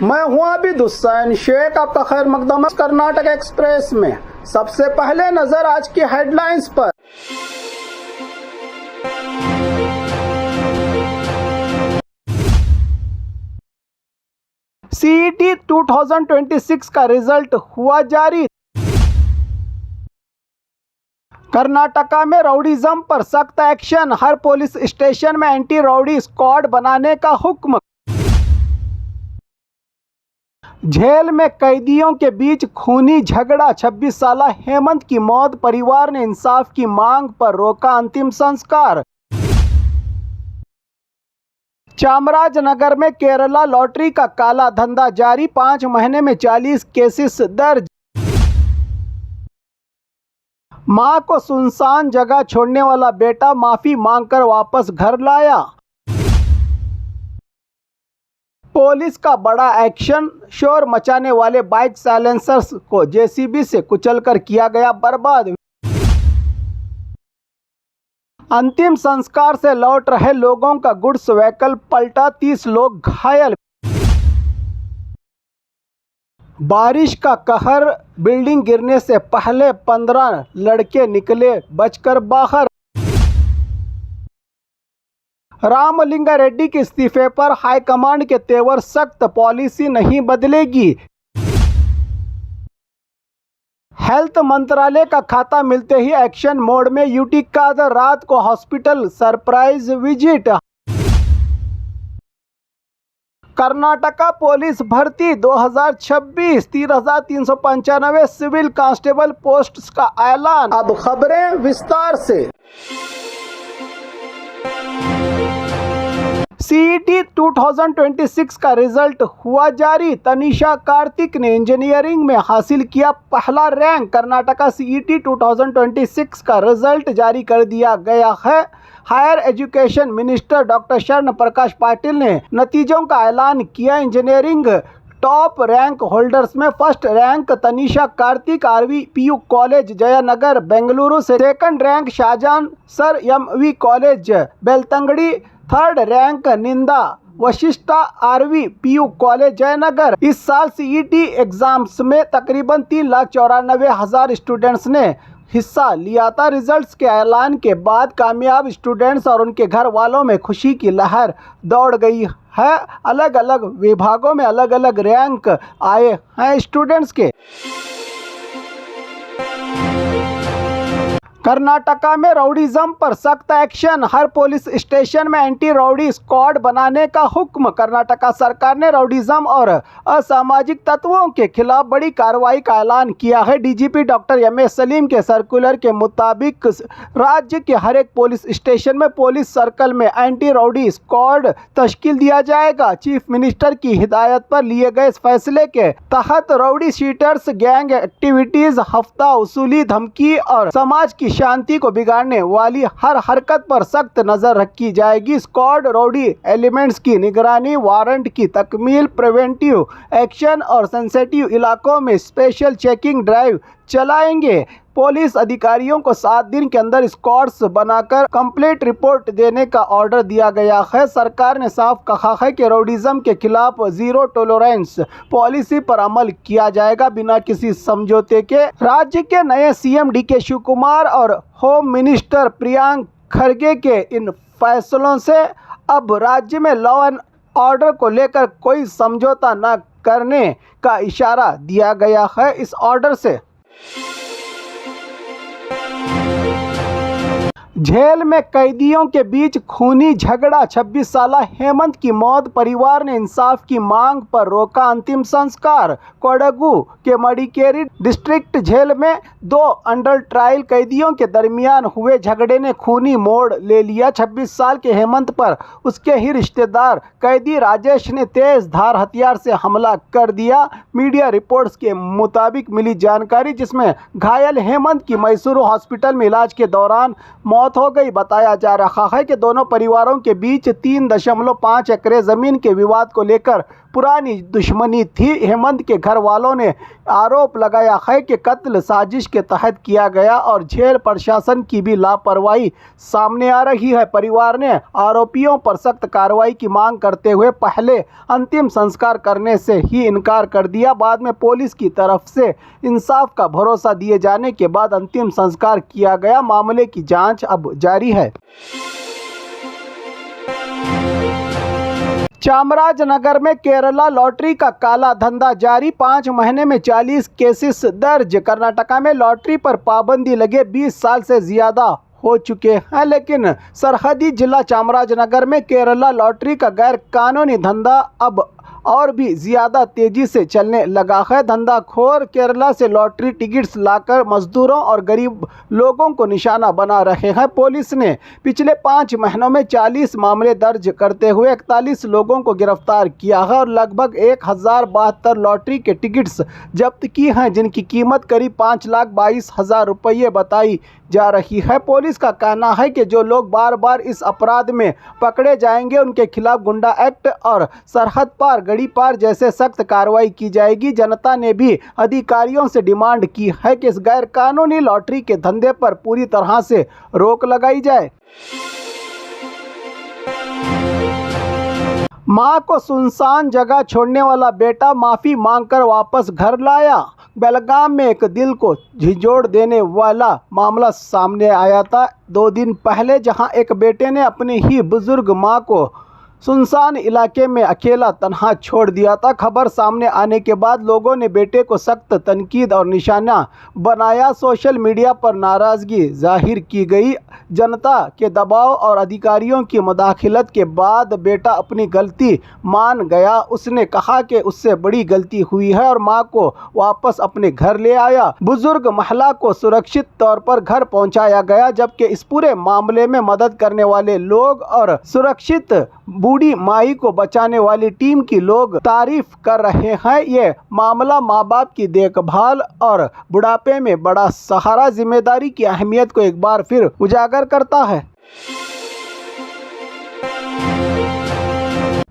मैं हूं आबिद हुसैन शेख, आपका खैर मकदम कर्नाटक एक्सप्रेस में। सबसे पहले नजर आज की हेडलाइंस पर। सीईटी 2026 का रिजल्ट हुआ जारी। कर्नाटका में राउडीज्म पर सख्त एक्शन, हर पुलिस स्टेशन में एंटी राउडी स्क्वाड बनाने का हुक्म। जेल में कैदियों के बीच खूनी झगड़ा, 26 साल हेमंत की मौत, परिवार ने इंसाफ की मांग पर रोका अंतिम संस्कार। चामराजनगर में केरला लॉटरी का काला धंधा जारी, 5 महीने में 40 केसेस दर्ज। मां को सुनसान जगह छोड़ने वाला बेटा माफी मांगकर वापस घर लाया। पुलिस का बड़ा एक्शन, शोर मचाने वाले बाइक साइलेंसर्स को जेसीबी से कुचलकर किया गया बर्बाद। अंतिम संस्कार से लौट रहे लोगों का गुड्स व्हीकल पलटा, 30 लोग घायल। बारिश का कहर, बिल्डिंग गिरने से पहले 15 लड़के निकले बचकर बाहर। रामलिंगा रेड्डी के इस्तीफे पर हाईकमांड के तेवर सख्त, पॉलिसी नहीं बदलेगी। हेल्थ मंत्रालय का खाता मिलते ही एक्शन मोड में यूटी कादर, रात को hospital surprise visit. Karnataka police भर्ती 2026 3,395 सिविल कांस्टेबल पोस्ट्स का ऐलान। अब खबरें विस्तार से। सीईटी 2026 का रिजल्ट हुआ जारी। तनिषा कार्तिक ने इंजीनियरिंग में हासिल किया पहला रैंक। कर्नाटका सीईटी 2026 का रिजल्ट जारी कर दिया गया है। हायर एजुकेशन मिनिस्टर डॉक्टर शरण प्रकाश पाटिल ने नतीजों का ऐलान किया। इंजीनियरिंग टॉप रैंक होल्डर्स में first rank Tanisha Karthik, RVPU college Jayanagar Bengaluru से। सेकंड रैंक शाहजहान सर MV college Belthangady. Third rank Ninda Vashishta RVPU college Jaynagar. इस साल सीईटी एग्जाम्स में तकरीबन 3,94,000 स्टूडेंट्स ने हिस्सा लिया था। रिजल्ट्स के ऐलान के बाद कामयाब स्टूडेंट्स और उनके घर वालों में खुशी की लहर दौड़ गई है। अलग अलग विभागों में अलग अलग रैंक आए हैं स्टूडेंट्स के। कर्नाटका में राउडीज्म पर सख्त एक्शन, हर पुलिस स्टेशन में एंटी राउडी स्क्वाड बनाने का हुक्म। कर्नाटका सरकार ने राउडीज्म और असामाजिक तत्वों के खिलाफ बड़ी कार्रवाई का ऐलान किया है। डीजीपी डॉक्टर MS सलीम के सर्कुलर के मुताबिक राज्य के हर एक पुलिस स्टेशन में पुलिस सर्कल में एंटी राउडी स्क्वाड तश्कील दिया जाएगा। चीफ मिनिस्टर की हिदायत पर लिए गए इस फैसले के तहत राउडी शीटर्स, गैंग एक्टिविटीज, हफ्ता वसूली, धमकी और समाज की शांति को बिगाड़ने वाली हर हरकत पर सख्त नजर रखी जाएगी। स्क्वाड राउडी एलिमेंट्स की निगरानी, वारंट की तकमील, प्रिवेंटिव एक्शन और सेंसिटिव इलाकों में स्पेशल चेकिंग ड्राइव चलाएंगे। पुलिस अधिकारियों को 7 दिन के अंदर स्क्वाड्स बनाकर कंप्लीट रिपोर्ट देने का ऑर्डर दिया गया है। सरकार ने साफ कहा है कि राउडीज्म के खिलाफ जीरो टॉलरेंस पॉलिसी पर अमल किया जाएगा बिना किसी समझौते के। राज्य के नए CM DK शिवकुमार और होम मिनिस्टर प्रियांक खरगे के इन फैसलों से अब राज्य में लॉ एंड ऑर्डर को लेकर कोई समझौता न करने का इशारा दिया गया है। इस ऑर्डर से जेल में कैदियों के बीच खूनी झगड़ा, 26 साल हेमंत की मौत, परिवार ने इंसाफ की मांग पर रोका अंतिम संस्कार। कोडगू के मडिकेरी डिस्ट्रिक्ट जेल में 2 अंडर ट्रायल कैदियों के दरमियान हुए झगड़े ने खूनी मोड़ ले लिया। 26 साल के हेमंत पर उसके ही रिश्तेदार कैदी राजेश ने तेज धार हथियार से हमला कर दिया। मीडिया रिपोर्ट्स के मुताबिक मिली जानकारी, जिसमें घायल हेमंत की मैसूरू हॉस्पिटल में इलाज के दौरान मौत हो गई। बताया जा रहा है कि दोनों परिवारों के बीच 3.5 एकड़ जमीन के विवाद को लेकर पुरानी दुश्मनी थी। हेमंत के घर वालों ने आरोप लगाया है कि कत्ल साजिश के तहत किया गया और जेल प्रशासन की भी लापरवाही सामने आ रही है। परिवार ने आरोपियों पर सख्त कार्रवाई की मांग करते हुए पहले अंतिम संस्कार करने से ही इनकार कर दिया। बाद में पुलिस की तरफ से इंसाफ का भरोसा दिए जाने के बाद अंतिम संस्कार किया गया। मामले की जांच अब जारी है। चामराजनगर में केरला लॉटरी का काला धंधा जारी, 5 महीने में 40 केसेस दर्ज। कर्नाटका में लॉटरी पर पाबंदी लगे 20 साल से ज्यादा हो चुके हैं, लेकिन सरहदी जिला चामराजनगर में केरला लॉटरी का गैर कानूनी धंधा अब और भी ज़्यादा तेज़ी से चलने लगा है। धंधाखोर केरला से लॉटरी टिकट्स लाकर मजदूरों और गरीब लोगों को निशाना बना रहे हैं। पुलिस ने पिछले 5 महीनों में 40 मामले दर्ज करते हुए 41 लोगों को गिरफ्तार किया है और लगभग 1072 लॉटरी के टिकट्स जब्त की हैं, जिनकी कीमत करीब 5,22,000 रुपये बताई जा रही है। पुलिस का कहना है कि जो लोग बार बार इस अपराध में पकड़े जाएंगे उनके खिलाफ गुंडा एक्ट और सरहद पार गड़ी पार जैसे सख्त कार्रवाई की जाएगी। जनता ने भी अधिकारियों से डिमांड की है कि इस गैर कानूनी लॉटरी के धंधे पर पूरी तरह से रोक लगाई जाए। मां को सुनसान जगह छोड़ने वाला बेटा माफ़ी मांगकर वापस घर लाया। बेलगाम में एक दिल को झिझोड़ देने वाला मामला सामने आया था 2 दिन पहले, जहां एक बेटे ने अपनी ही बुजुर्ग मां को सुनसान इलाके में अकेला तन्हा छोड़ दिया था। खबर सामने आने के बाद लोगों ने बेटे को सख्त तनकीद और निशाना बनाया। सोशल मीडिया पर नाराज़गी जाहिर की गई। जनता के दबाव और अधिकारियों की मुदाखलत के बाद बेटा अपनी गलती मान गया। उसने कहा कि उससे बड़ी गलती हुई है और मां को वापस अपने घर ले आया। बुजुर्ग महिला को सुरक्षित तौर पर घर पहुंचाया गया, जबकि इस पूरे मामले में मदद करने वाले लोग और सुरक्षित बूढ़ी माई को बचाने वाली टीम की लोग तारीफ कर रहे हैं। ये मामला माँ बाप की देखभाल और बुढ़ापे में बड़ा सहारा जिम्मेदारी की अहमियत को एक बार फिर उजागर करता है।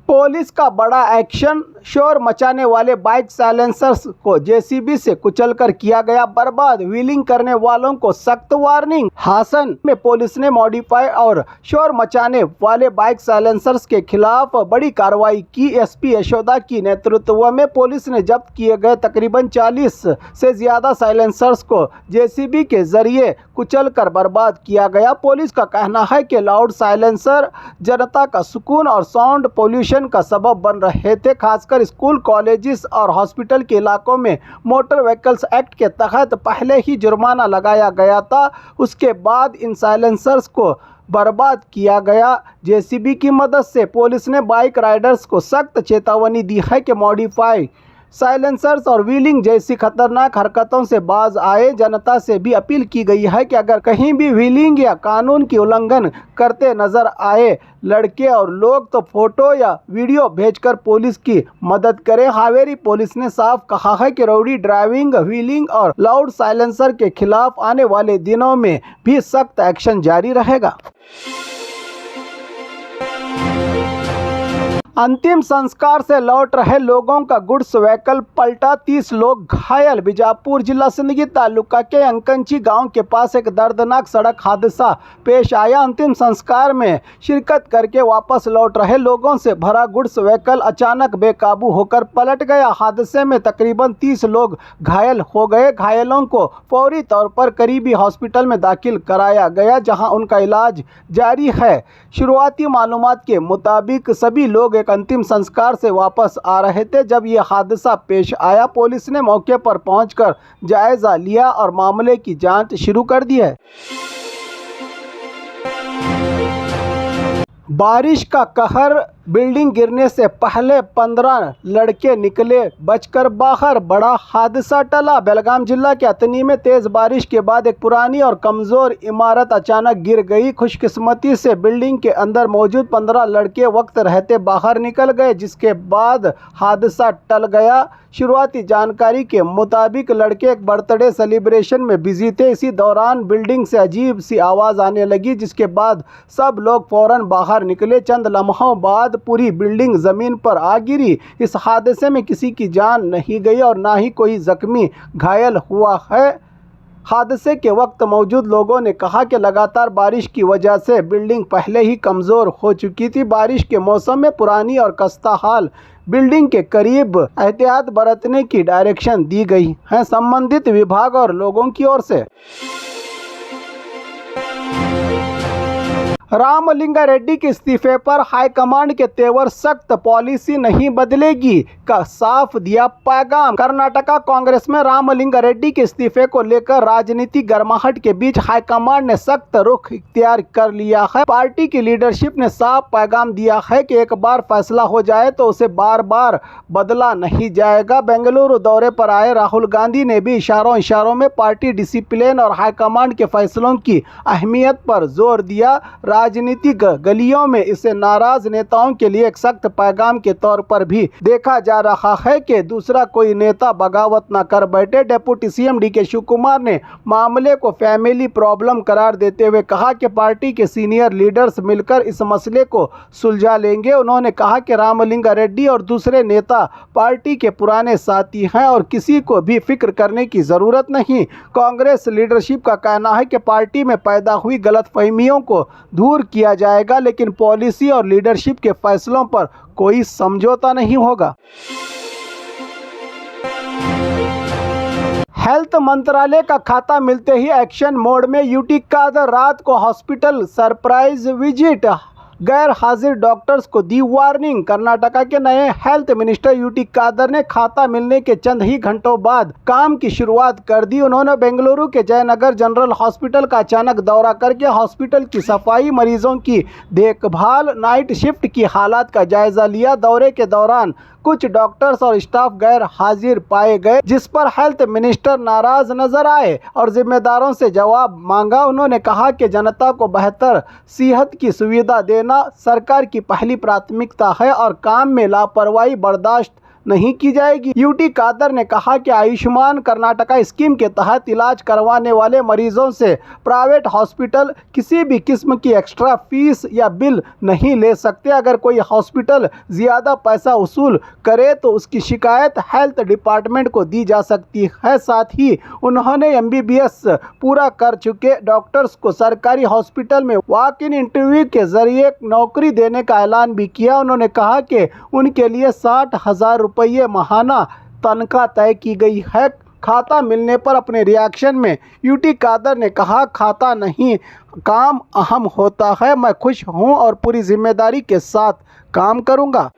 पुलिस का बड़ा एक्शन, शोर मचाने वाले बाइक साइलेंसर्स को जेसीबी से कुचलकर किया गया बर्बाद। व्हीलिंग करने वालों को सख्त वार्निंग। हासन में पुलिस ने मॉडिफाई और शोर मचाने वाले बाइक साइलेंसर्स के खिलाफ बड़ी कार्रवाई की। एसपी यशोदा की नेतृत्व में पुलिस ने जब्त किए गए तकरीबन 40 से ज्यादा साइलेंसर्स को जेसीबी के जरिए कुचलकर बर्बाद किया गया। पुलिस का कहना है कि लाउड साइलेंसर जनता का सुकून और साउंड पोल्यूशन का सबब बन रहे थे। खासकर स्कूल, कॉलेजेस और हॉस्पिटल के इलाकों में मोटर व्हीकल्स एक्ट के तहत पहले ही जुर्माना लगाया गया था। उसके बाद इन साइलेंसर्स को बर्बाद किया गया। जेसीबी की मदद से पुलिस ने बाइक राइडर्स को सख्त चेतावनी दी है कि मॉडिफाई साइलेंसर्स और व्हीलिंग जैसी खतरनाक हरकतों से बाज आए। जनता से भी अपील की गई है कि अगर कहीं भी व्हीलिंग या कानून की उल्लंघन करते नजर आए लड़के और लोग तो फोटो या वीडियो भेजकर पुलिस की मदद करें। हावेरी पुलिस ने साफ कहा है कि रौडी ड्राइविंग, व्हीलिंग और लाउड साइलेंसर के खिलाफ आने वाले दिनों में भी सख्त एक्शन जारी रहेगा। अंतिम संस्कार से लौट रहे लोगों का गुड्स व्हीकल पलटा, 30 लोग घायल। बीजापुर जिला सिंदगी तालुका के अंकंची गांव के पास एक दर्दनाक सड़क हादसा पेश आया। अंतिम संस्कार में शिरकत करके वापस लौट रहे लोगों से भरा गुड्स व्हीकल अचानक बेकाबू होकर पलट गया। हादसे में तकरीबन 30 लोग घायल हो गए। घायलों को फौरी तौर पर करीबी हॉस्पिटल में दाखिल कराया गया, जहां उनका इलाज जारी है। शुरुआती मालूमात के मुताबिक सभी लोग अंतिम संस्कार से वापस आ रहे थे जब यह हादसा पेश आया। पुलिस ने मौके पर पहुंचकर जायजा लिया और मामले की जांच शुरू कर दी है। बारिश का कहर, बिल्डिंग गिरने से पहले 15 लड़के निकले बचकर बाहर, बड़ा हादसा टला। बेलगाम जिला के अतनी में तेज बारिश के बाद एक पुरानी और कमजोर इमारत अचानक गिर गई। खुशकिस्मती से बिल्डिंग के अंदर मौजूद 15 लड़के वक्त रहते बाहर निकल गए, जिसके बाद हादसा टल गया। शुरुआती जानकारी के मुताबिक लड़के एक बर्थडे सेलिब्रेशन में बिजी थे। इसी दौरान बिल्डिंग से अजीब सी आवाज़ आने लगी, जिसके बाद सब लोग फौरन बाहर निकले। चंद लम्हों बाद पूरी बिल्डिंग ज़मीन पर आ गिरी। इस हादसे में किसी की जान नहीं गई और ना ही कोई जख्मी घायल हुआ है। हादसे के वक्त मौजूद लोगों ने कहा कि लगातार बारिश की वजह से बिल्डिंग पहले ही कमज़ोर हो चुकी थी। बारिश के मौसम में पुरानी और खस्ता हाल बिल्डिंग के करीब एहतियात बरतने की डायरेक्शन दी गई है संबंधित विभाग और लोगों की ओर से। रामलिंगा रेड्डी के इस्तीफे पर हाईकमांड के तेवर सख्त, पॉलिसी नहीं बदलेगी का साफ दिया पैगाम। कर्नाटका कांग्रेस में रामलिंगा रेड्डी के इस्तीफे को लेकर राजनीतिक गर्माहट के बीच हाईकमांड ने सख्त रुख इख्तियार कर लिया है। पार्टी की लीडरशिप ने साफ पैगाम दिया है कि एक बार फैसला हो जाए तो उसे बार बार बदला नहीं जाएगा। बेंगलुरु दौरे पर आए राहुल गांधी ने भी इशारों में पार्टी डिसिप्लिन और हाईकमांड के फैसलों की अहमियत पर जोर दिया। राजनीतिक गलियों में इसे नाराज नेताओं के लिए एक सख्त पैगाम के तौर पर भी देखा जा रहा है कि दूसरा कोई नेता बगावत न कर बैठे। Deputy CM DK Shiva Kumar ने मामले को फैमिली प्रॉब्लम करार देते हुए कहा कि पार्टी के सीनियर लीडर्स मिलकर इस मसले को सुलझा लेंगे। उन्होंने कहा कि रामलिंगा रेड्डी और दूसरे नेता पार्टी के पुराने साथी हैं और किसी को भी फिक्र करने की ज़रूरत नहीं। कांग्रेस लीडरशिप का कहना है कि पार्टी में पैदा हुई गलतफहमियों को दूर किया जाएगा, लेकिन पॉलिसी और लीडरशिप के फैसलों पर कोई समझौता नहीं होगा। हेल्थ मंत्रालय का खाता मिलते ही एक्शन मोड में यूटी कादर, रात को हॉस्पिटल सरप्राइज विजिट, गैर हाजिर डॉक्टर्स को दी वार्निंग। कर्नाटका के नए हेल्थ मिनिस्टर यूटी कादर ने खाता मिलने के चंद ही घंटों बाद काम की शुरुआत कर दी। उन्होंने बेंगलुरु के जयनगर जनरल हॉस्पिटल का अचानक दौरा करके हॉस्पिटल की सफाई, मरीजों की देखभाल, नाइट शिफ्ट की हालात का जायजा लिया। दौरे के दौरान कुछ डॉक्टर्स और स्टाफ गैर हाजिर पाए गए, जिस पर हेल्थ मिनिस्टर नाराज नजर आए और जिम्मेदारों से जवाब मांगा। उन्होंने कहा कि जनता को बेहतर सेहत की सुविधा देना सरकार की पहली प्राथमिकता है और काम में लापरवाही बर्दाश्त नहीं की जाएगी। यूटी कादर ने कहा कि आयुष्मान कर्नाटका स्कीम के तहत इलाज करवाने वाले मरीजों से प्राइवेट हॉस्पिटल किसी भी किस्म की एक्स्ट्रा फीस या बिल नहीं ले सकते। अगर कोई हॉस्पिटल ज़्यादा पैसा वसूल करे तो उसकी शिकायत हेल्थ डिपार्टमेंट को दी जा सकती है। साथ ही उन्होंने MBBS पूरा कर चुके डॉक्टर्स को सरकारी हॉस्पिटल में वॉक इन इंटरव्यू के जरिए नौकरी देने का ऐलान भी किया। उन्होंने कहा कि उनके लिए 60,000 रुपये माहाना तनख्वाह तय की गई है। खाता मिलने पर अपने रिएक्शन में यूटी कादर ने कहा, खाता नहीं काम अहम होता है, मैं खुश हूं और पूरी जिम्मेदारी के साथ काम करूंगा।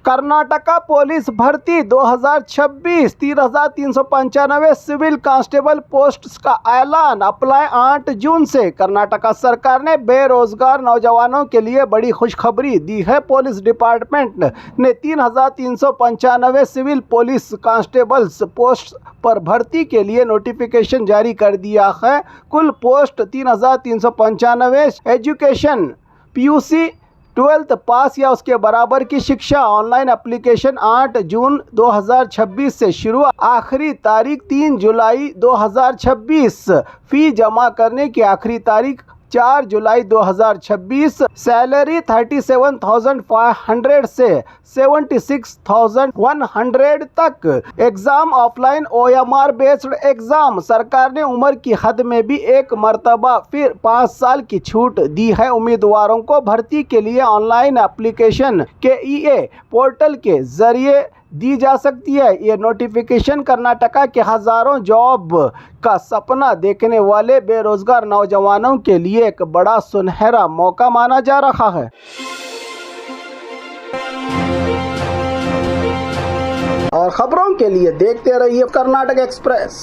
कर्नाटका पुलिस भर्ती 2026 3,395 सिविल कांस्टेबल पोस्ट्स का ऐलान, अप्लाई 8 जून से। कर्नाटका सरकार ने बेरोजगार नौजवानों के लिए बड़ी खुशखबरी दी है। पुलिस डिपार्टमेंट ने 3,395 सिविल पुलिस कांस्टेबल्स पोस्ट पर भर्ती के लिए नोटिफिकेशन जारी कर दिया है। कुल पोस्ट 3,395। एजुकेशन PUC 12th पास या उसके बराबर की शिक्षा। ऑनलाइन एप्लीकेशन 8 जून 2026 से शुरू, आखिरी तारीख 3 जुलाई 2026। फी जमा करने की आखिरी तारीख 4 जुलाई 2026। सैलरी 37,500 से 76,100 तक। Exam offline OMR based exam. सरकार ने उम्र की हद में भी एक मर्तबा फिर 5 साल की छूट दी है। उम्मीदवारों को भर्ती के लिए ऑनलाइन एप्लीकेशन KEA पोर्टल के जरिए दी जा सकती है। ये नोटिफिकेशन कर्नाटका के हज़ारों जॉब का सपना देखने वाले बेरोजगार नौजवानों के लिए एक बड़ा सुनहरा मौका माना जा रहा है। और खबरों के लिए देखते रहिए कर्नाटक एक्सप्रेस।